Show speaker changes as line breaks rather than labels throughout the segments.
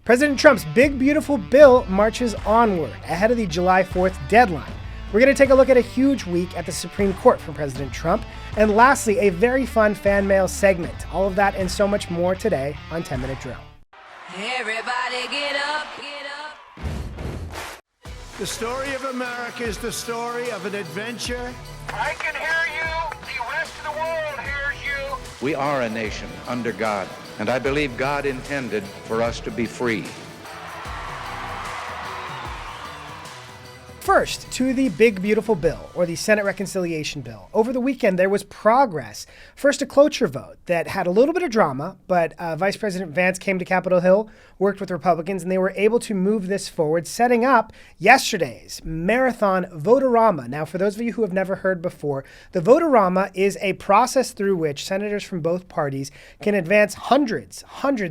President Trump's big, beautiful bill marches onward ahead of the July 4th deadline. We're going to take a look at a huge week at the Supreme Court for President Trump. And lastly, a very fun fan mail segment. All of that and so much more today on 10 Minute Drill.
Everybody get up, get up.
The story of America is the story of an adventure.
I can hear you. The rest of the world hears you.
We are a nation under God, and I believe God intended for us to be free.
First, to the big, beautiful bill, or the Senate reconciliation bill. Over the weekend, there was progress. First, a cloture vote that had a little bit of drama, but Vice President Vance came to Capitol Hill, worked with Republicans, and they were able to move this forward, setting up yesterday's marathon Vote-A-Rama. Now, for those of you who have never heard before, the Vote-A-Rama is a process through which senators from both parties can advance hundreds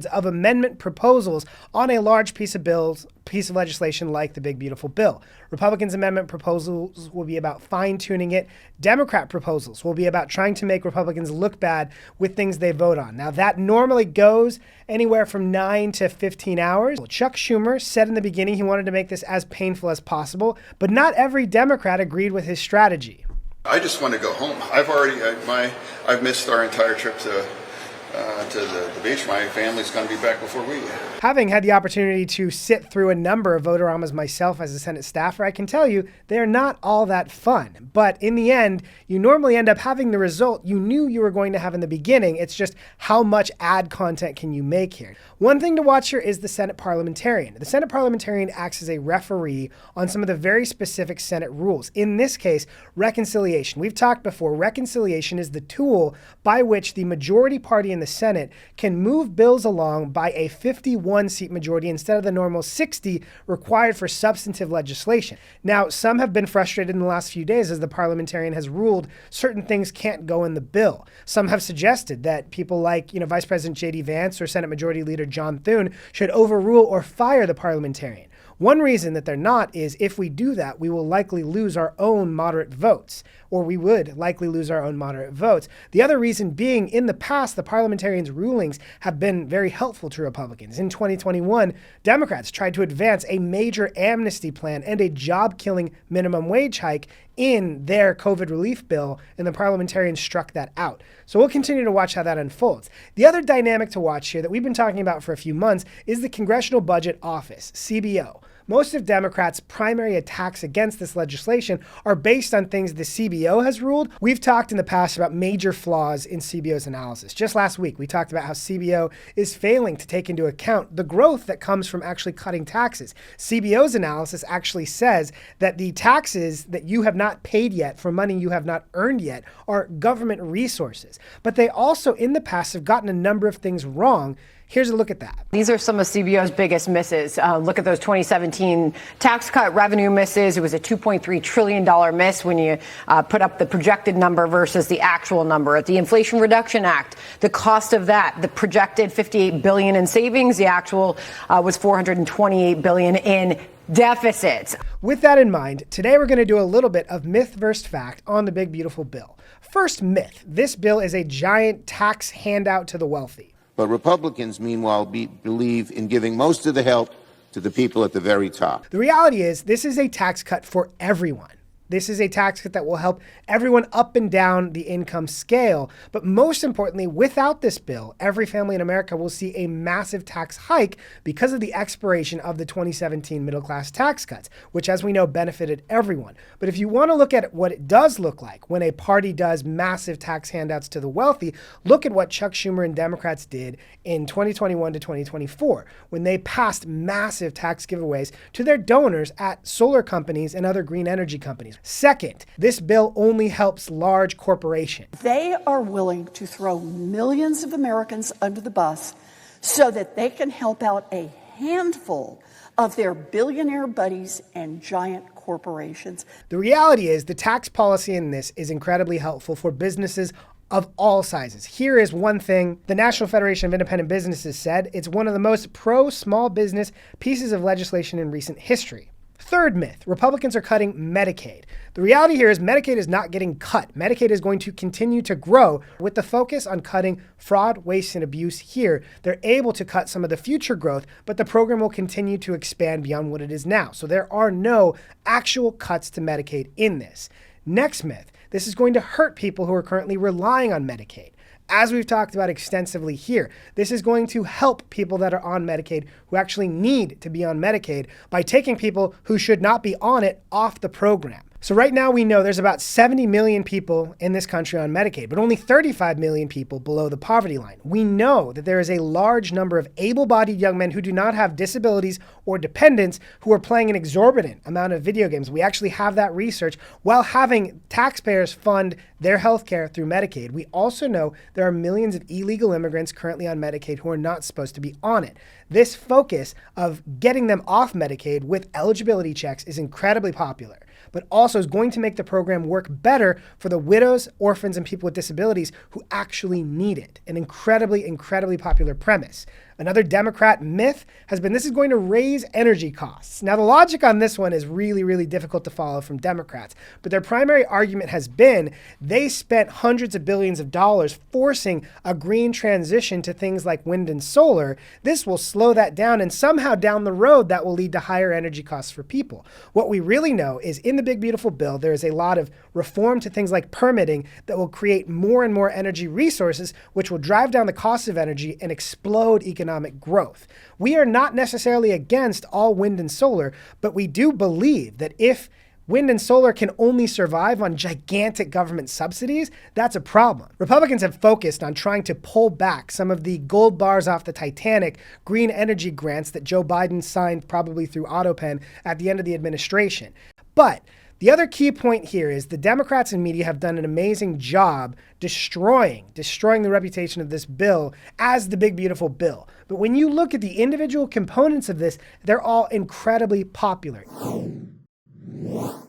of amendment proposals on a large piece of legislation like the big, beautiful bill. Republicans' amendment proposals will be about fine-tuning it. Democrat proposals will be about trying to make Republicans look bad with things they vote on. Now, that normally goes anywhere from 9 to 15 hours. Chuck Schumer said in the beginning he wanted to make this as painful as possible, but not every Democrat agreed with his strategy.
I just want to go home. I've missed our entire trip to the beach. My family's going to be back before we do.
Having had the opportunity to sit through a number of Vote-A-Ramas myself as a Senate staffer, I can tell you they're not all that fun. But in the end, you normally end up having the result you knew you were going to have in the beginning. It's just how much ad content can you make here. One thing to watch here is the Senate parliamentarian. The Senate parliamentarian acts as a referee on some of the very specific Senate rules. In this case, reconciliation. We've talked before, reconciliation is the tool by which the majority party in the Senate can move bills along by a 51-seat majority instead of the normal 60 required for substantive legislation. Now, some have been frustrated in the last few days as the parliamentarian has ruled certain things can't go in the bill. Some have suggested that people like, Vice President J.D. Vance or Senate Majority Leader John Thune should overrule or fire the parliamentarian. One reason that they're not is if we do that, we will likely lose our own moderate votes, or we would likely lose our own moderate votes. The other reason being, in the past, the parliamentarians' rulings have been very helpful to Republicans. In 2021, Democrats tried to advance a major amnesty plan and a job-killing minimum wage hike in their COVID relief bill, and the parliamentarians struck that out. So we'll continue to watch how that unfolds. The other dynamic to watch here that we've been talking about for a few months is the Congressional Budget Office, CBO. Most of Democrats' primary attacks against this legislation are based on things the CBO has ruled. We've talked in the past about major flaws in CBO's analysis. Just last week, we talked about how CBO is failing to take into account the growth that comes from actually cutting taxes. CBO's analysis actually says that the taxes that you have not paid yet for money you have not earned yet are government resources. But they also, in the past, have gotten a number of things wrong. Here's a look at that.
These are some of CBO's biggest misses. Look at those 2017 tax cut revenue misses. It was a $2.3 trillion miss when you put up the projected number versus the actual number. At the Inflation Reduction Act, the cost of that, the projected $58 billion in savings, the actual was $428 billion in deficits.
With that in mind, today we're going to do a little bit of myth versus fact on the big, beautiful bill. First myth, this bill is a giant tax handout to the wealthy.
But Republicans, meanwhile, believe in giving most of the help to the people at the very top.
The reality is this is a tax cut for everyone. This is a tax cut that will help everyone up and down the income scale. But most importantly, without this bill, every family in America will see a massive tax hike because of the expiration of the 2017 middle-class tax cuts, which, as we know, benefited everyone. But if you want to look at what it does look like when a party does massive tax handouts to the wealthy, look at what Chuck Schumer and Democrats did in 2021 to 2024, when they passed massive tax giveaways to their donors at solar companies and other green energy companies. Second, this bill only helps large corporations.
They are willing to throw millions of Americans under the bus so that they can help out a handful of their billionaire buddies and giant corporations.
The reality is the tax policy in this is incredibly helpful for businesses of all sizes. Here is one thing the National Federation of Independent Businesses said. It's one of the most pro-small business pieces of legislation in recent history. Third myth, Republicans are cutting Medicaid. The reality here is Medicaid is not getting cut. Medicaid is going to continue to grow. With the focus on cutting fraud, waste, and abuse here, they're able to cut some of the future growth, but the program will continue to expand beyond what it is now. So there are no actual cuts to Medicaid in this. Next myth, this is going to hurt people who are currently relying on Medicaid. As we've talked about extensively here, this is going to help people that are on Medicaid who actually need to be on Medicaid by taking people who should not be on it off the program. So right now we know there's about 70 million people in this country on Medicaid, but only 35 million people below the poverty line. We know that there is a large number of able-bodied young men who do not have disabilities or dependents who are playing an exorbitant amount of video games. We actually have that research while having taxpayers fund their health care through Medicaid. We also know there are millions of illegal immigrants currently on Medicaid who are not supposed to be on it. This focus of getting them off Medicaid with eligibility checks is incredibly popular, but also is going to make the program work better for the widows, orphans, and people with disabilities who actually need it. An incredibly, incredibly popular premise. Another Democrat myth has been this is going to raise energy costs. Now, the logic on this one is really, really difficult to follow from Democrats, but their primary argument has been they spent hundreds of billions of dollars forcing a green transition to things like wind and solar. This will slow that down, and somehow down the road that will lead to higher energy costs for people. What we really know is in the big, beautiful bill, there is a lot of reform to things like permitting that will create more and more energy resources, which will drive down the cost of energy and explode economic growth. We are not necessarily against all wind and solar, but we do believe that if wind and solar can only survive on gigantic government subsidies, that's a problem. Republicans have focused on trying to pull back some of the gold bars off the Titanic green energy grants that Joe Biden signed probably through AutoPen at the end of the administration. But the other key point here is the Democrats and media have done an amazing job destroying the reputation of this bill as the big, beautiful bill. But when you look at the individual components of this, they're all incredibly popular.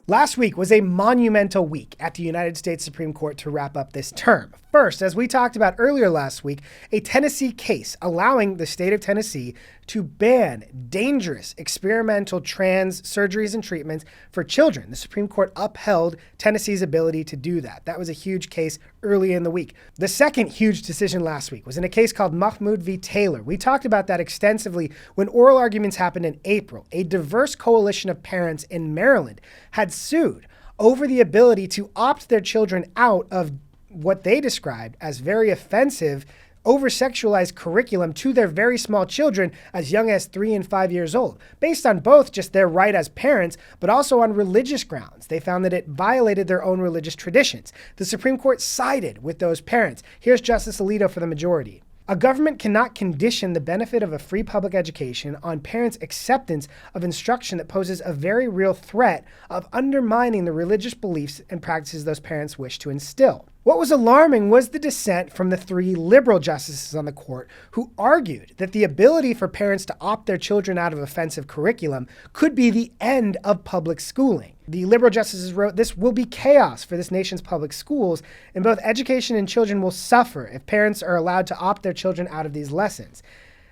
Last week was a monumental week at the United States Supreme Court to wrap up this term. First, as we talked about earlier last week, a Tennessee case allowing the state of Tennessee to ban dangerous experimental trans surgeries and treatments for children. The Supreme Court upheld Tennessee's ability to do that. That was a huge case early in the week. The second huge decision last week was in a case called Mahmoud v. Taylor. We talked about that extensively when oral arguments happened in April. A diverse coalition of parents in Maryland had sued over the ability to opt their children out of what they described as very offensive, over-sexualized curriculum to their very small children as young as 3 and 5 years old, based on both just their right as parents, but also on religious grounds. They found that it violated their own religious traditions. The Supreme Court sided with those parents. Here's Justice Alito for the majority. A government cannot condition the benefit of a free public education on parents' acceptance of instruction that poses a very real threat of undermining the religious beliefs and practices those parents wish to instill. What was alarming was the dissent from the 3 liberal justices on the court who argued that the ability for parents to opt their children out of offensive curriculum could be the end of public schooling. The liberal justices wrote, "This will be chaos for this nation's public schools, and both education and children will suffer if parents are allowed to opt their children out of these lessons."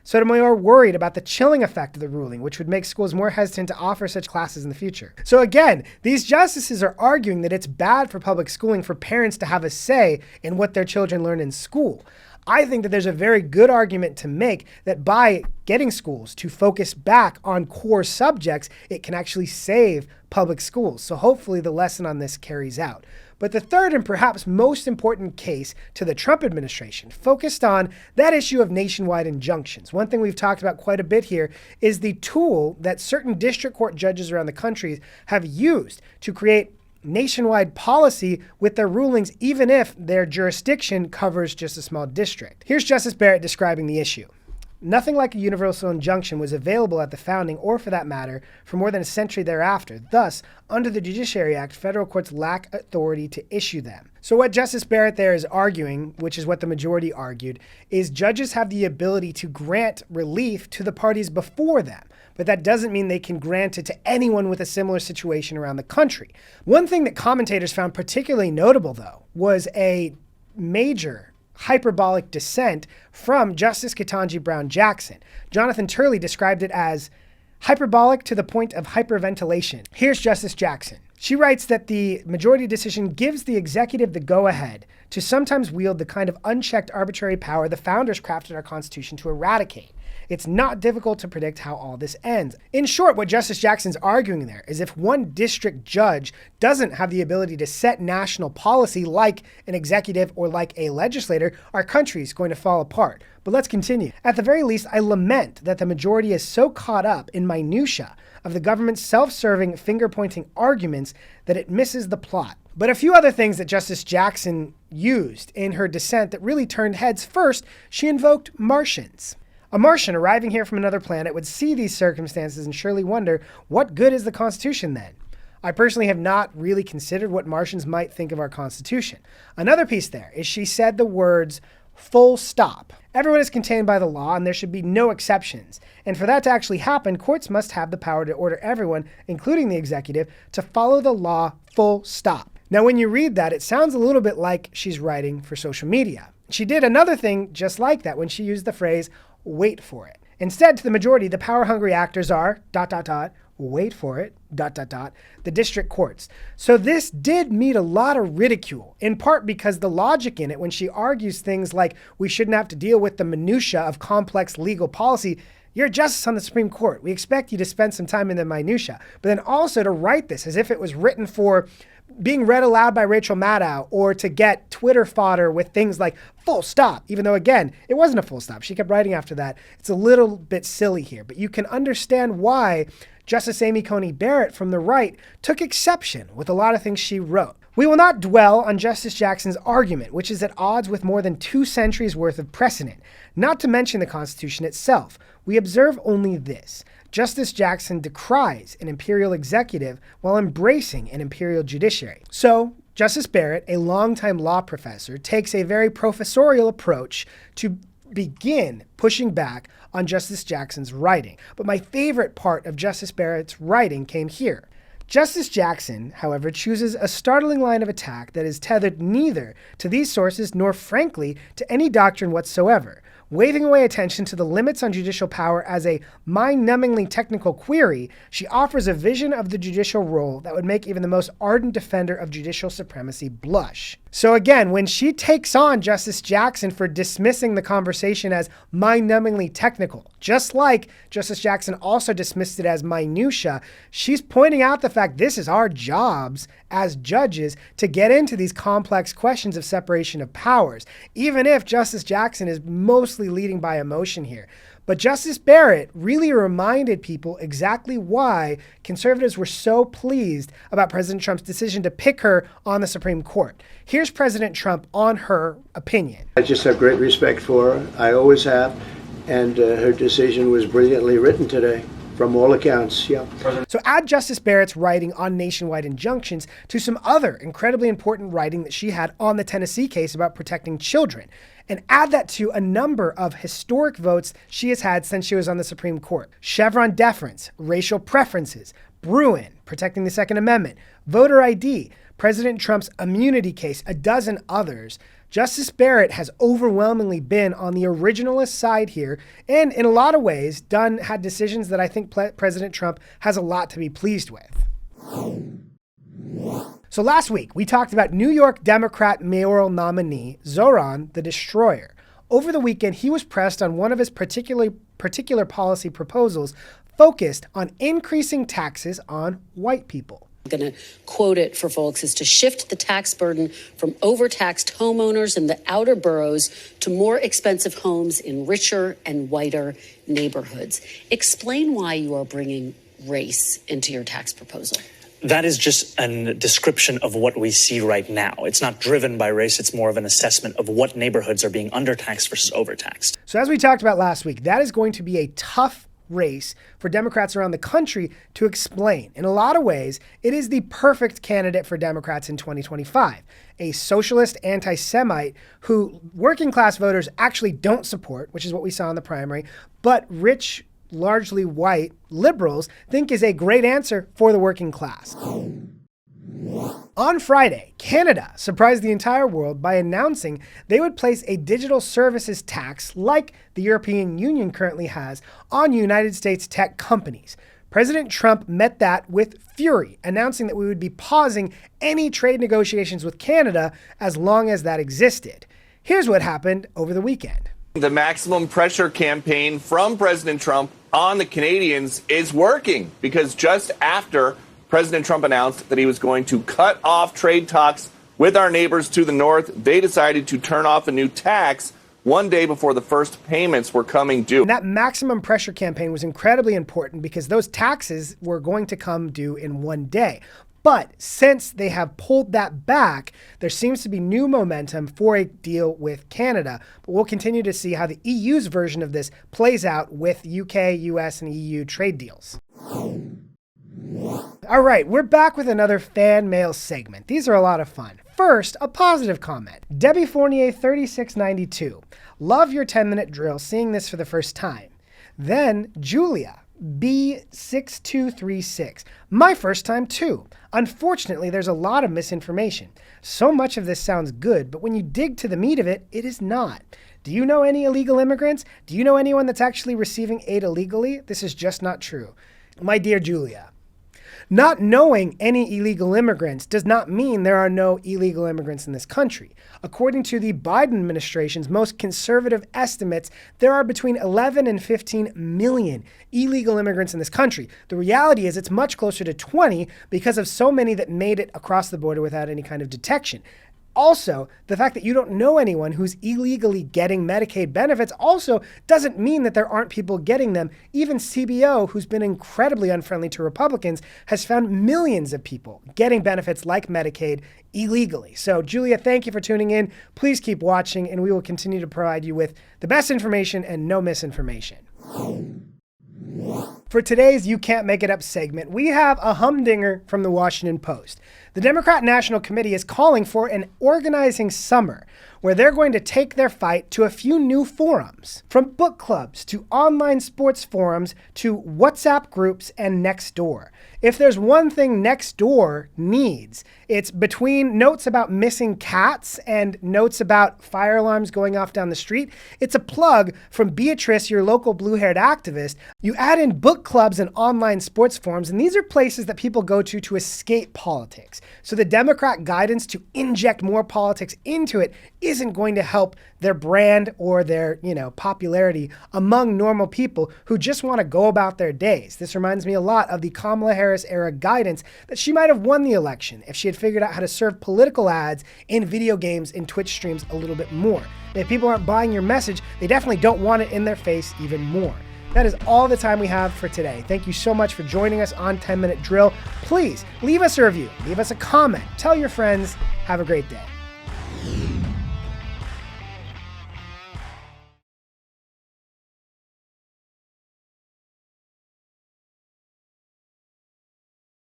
Sotomayor worried about the chilling effect of the ruling, which would make schools more hesitant to offer such classes in the future. So again, these justices are arguing that it's bad for public schooling for parents to have a say in what their children learn in school. I think that there's a very good argument to make that by getting schools to focus back on core subjects, it can actually save public schools. So hopefully the lesson on this carries out. But the third and perhaps most important case to the Trump administration focused on that issue of nationwide injunctions. One thing we've talked about quite a bit here is the tool that certain district court judges around the country have used to create nationwide policy with their rulings, even if their jurisdiction covers just a small district. Here's Justice Barrett describing the issue. Nothing like a universal injunction was available at the founding, or for that matter, for more than a century thereafter. Thus, under the Judiciary Act, federal courts lack authority to issue them. So what Justice Barrett there is arguing, which is what the majority argued, is judges have the ability to grant relief to the parties before them. But that doesn't mean they can grant it to anyone with a similar situation around the country. One thing that commentators found particularly notable, though, was a major hyperbolic dissent from Justice Ketanji Brown Jackson. Jonathan Turley described it as hyperbolic to the point of hyperventilation. Here's Justice Jackson. She writes that the majority decision gives the executive the go-ahead to sometimes wield the kind of unchecked arbitrary power the founders crafted our Constitution to eradicate. It's not difficult to predict how all this ends. In short, what Justice Jackson's arguing there is if one district judge doesn't have the ability to set national policy like an executive or like a legislator, our country is going to fall apart. But let's continue. At the very least, I lament that the majority is so caught up in minutia of the government's self-serving, finger-pointing arguments that it misses the plot. But a few other things that Justice Jackson used in her dissent that really turned heads. First, she invoked Martians. A Martian arriving here from another planet would see these circumstances and surely wonder, what good is the Constitution then? I personally have not really considered what Martians might think of our Constitution. Another piece there is she said the words, full stop. Everyone is contained by the law and there should be no exceptions. And for that to actually happen, courts must have the power to order everyone, including the executive, to follow the law full stop. Now, when you read that, it sounds a little bit like she's writing for social media. She did another thing just like that when she used the phrase, wait for it. Instead, to the majority, the power-hungry actors are, wait for it, the district courts. So this did meet a lot of ridicule, in part because the logic in it, when she argues things like we shouldn't have to deal with the minutia of complex legal policy, you're a justice on the Supreme Court. We expect you to spend some time in the minutia. But then also to write this as if it was written for being read aloud by Rachel Maddow or to get Twitter fodder with things like full stop, even though, again, it wasn't a full stop. She kept writing after that. It's a little bit silly here, but you can understand why Justice Amy Coney Barrett from the right took exception with a lot of things she wrote. We will not dwell on Justice Jackson's argument, which is at odds with more than 2 centuries worth of precedent, not to mention the Constitution itself. We observe only this. Justice Jackson decries an imperial executive while embracing an imperial judiciary. So, Justice Barrett, a longtime law professor, takes a very professorial approach to begin pushing back on Justice Jackson's writing. But my favorite part of Justice Barrett's writing came here. Justice Jackson, however, chooses a startling line of attack that is tethered neither to these sources nor, frankly, to any doctrine whatsoever. Waving away attention to the limits on judicial power as a mind-numbingly technical query, she offers a vision of the judicial role that would make even the most ardent defender of judicial supremacy blush. So again, when she takes on Justice Jackson for dismissing the conversation as mind-numbingly technical, just like Justice Jackson also dismissed it as minutia, she's pointing out the fact this is our jobs as judges to get into these complex questions of separation of powers, even if Justice Jackson is mostly leading by emotion here. But Justice Barrett really reminded people exactly why conservatives were so pleased about President Trump's decision to pick her on the Supreme Court. Here's President Trump on her opinion.
I just have great respect for her. I always have. And her decision was brilliantly written today. From all accounts, yeah.
So add Justice Barrett's writing on nationwide injunctions to some other incredibly important writing that she had on the Tennessee case about protecting children. And add that to a number of historic votes she has had since she was on the Supreme Court. Chevron deference, racial preferences, Bruin, protecting the Second Amendment, voter ID, President Trump's immunity case, a dozen others. Justice Barrett has overwhelmingly been on the originalist side here, and in a lot of ways had decisions that I think President Trump has a lot to be pleased with. So last week, we talked about New York Democrat mayoral nominee Zohran the Destroyer. Over the weekend, he was pressed on one of his particular policy proposals focused on increasing taxes on white people.
I'm going to quote it for folks, is to shift the tax burden from overtaxed homeowners in the outer boroughs to more expensive homes in richer and whiter neighborhoods. Explain why you are bringing race into your tax proposal.
That is just a description of what we see right now. It's not driven by race. It's more of an assessment of what neighborhoods are being undertaxed versus overtaxed.
So as we talked about last week, that is going to be a tough race for Democrats around the country to explain. In a lot of ways, it is the perfect candidate for Democrats in 2025. A socialist anti-Semite who working class voters actually don't support, which is what we saw in the primary, but rich, largely white liberals think is a great answer for the working class. On Friday, Canada surprised the entire world by announcing they would place a digital services tax like the European Union currently has on United States tech companies. President Trump met that with fury, announcing that we would be pausing any trade negotiations with Canada as long as that existed. Here's what happened over the weekend.
The maximum pressure campaign from President Trump on the Canadians is working, because just after President Trump announced that he was going to cut off trade talks with our neighbors to the north, they decided to turn off a new tax one day before the first payments were coming due.
And that maximum pressure campaign was incredibly important because those taxes were going to come due in one day. But since they have pulled that back, there seems to be new momentum for a deal with Canada. But we'll continue to see how the EU's version of this plays out with UK, US, and EU trade deals. All right, we're back with another fan mail segment. These are a lot of fun. First, a positive comment. Debbie Fournier 3692. Love your 10-minute drill, seeing this for the first time. Then Julia B6236. My first time too. Unfortunately, there's a lot of misinformation. So much of this sounds good, but when you dig to the meat of it, it is not. Do you know any illegal immigrants? Do you know anyone that's actually receiving aid illegally? This is just not true. My dear Julia, not knowing any illegal immigrants does not mean there are no illegal immigrants in this country. According to the Biden administration's most conservative estimates, there are between 11 and 15 million illegal immigrants in this country. The reality is it's much closer to 20 because of so many that made it across the border without any kind of detection. Also, the fact that you don't know anyone who's illegally getting Medicaid benefits also doesn't mean that there aren't people getting them. Even CBO, who's been incredibly unfriendly to Republicans, has found millions of people getting benefits like Medicaid illegally. So, Julia, thank you for tuning in. Please keep watching, and we will continue to provide you with the best information and no misinformation. For today's You Can't Make It Up segment, we have a humdinger from the Washington Post. The Democrat National Committee is calling for an organizing summer where they're going to take their fight to a few new forums, from book clubs to online sports forums to WhatsApp groups and NextDoor. If there's one thing NextDoor needs, it's between notes about missing cats and notes about fire alarms going off down the street, it's a plug from Beatrice, your local blue-haired activist. You add in book clubs and online sports forums, and these are places that people go to escape politics. So the Democrat guidance to inject more politics into it isn't going to help their brand or their, popularity among normal people who just want to go about their days. This reminds me a lot of the Kamala Harris era guidance that she might have won the election if she had figured out how to serve political ads in video games and Twitch streams a little bit more. And if people aren't buying your message, they definitely don't want it in their face even more. That is all the time we have for today. Thank you so much for joining us on 10 Minute Drill. Please leave us a review, leave us a comment, tell your friends. Have a great day.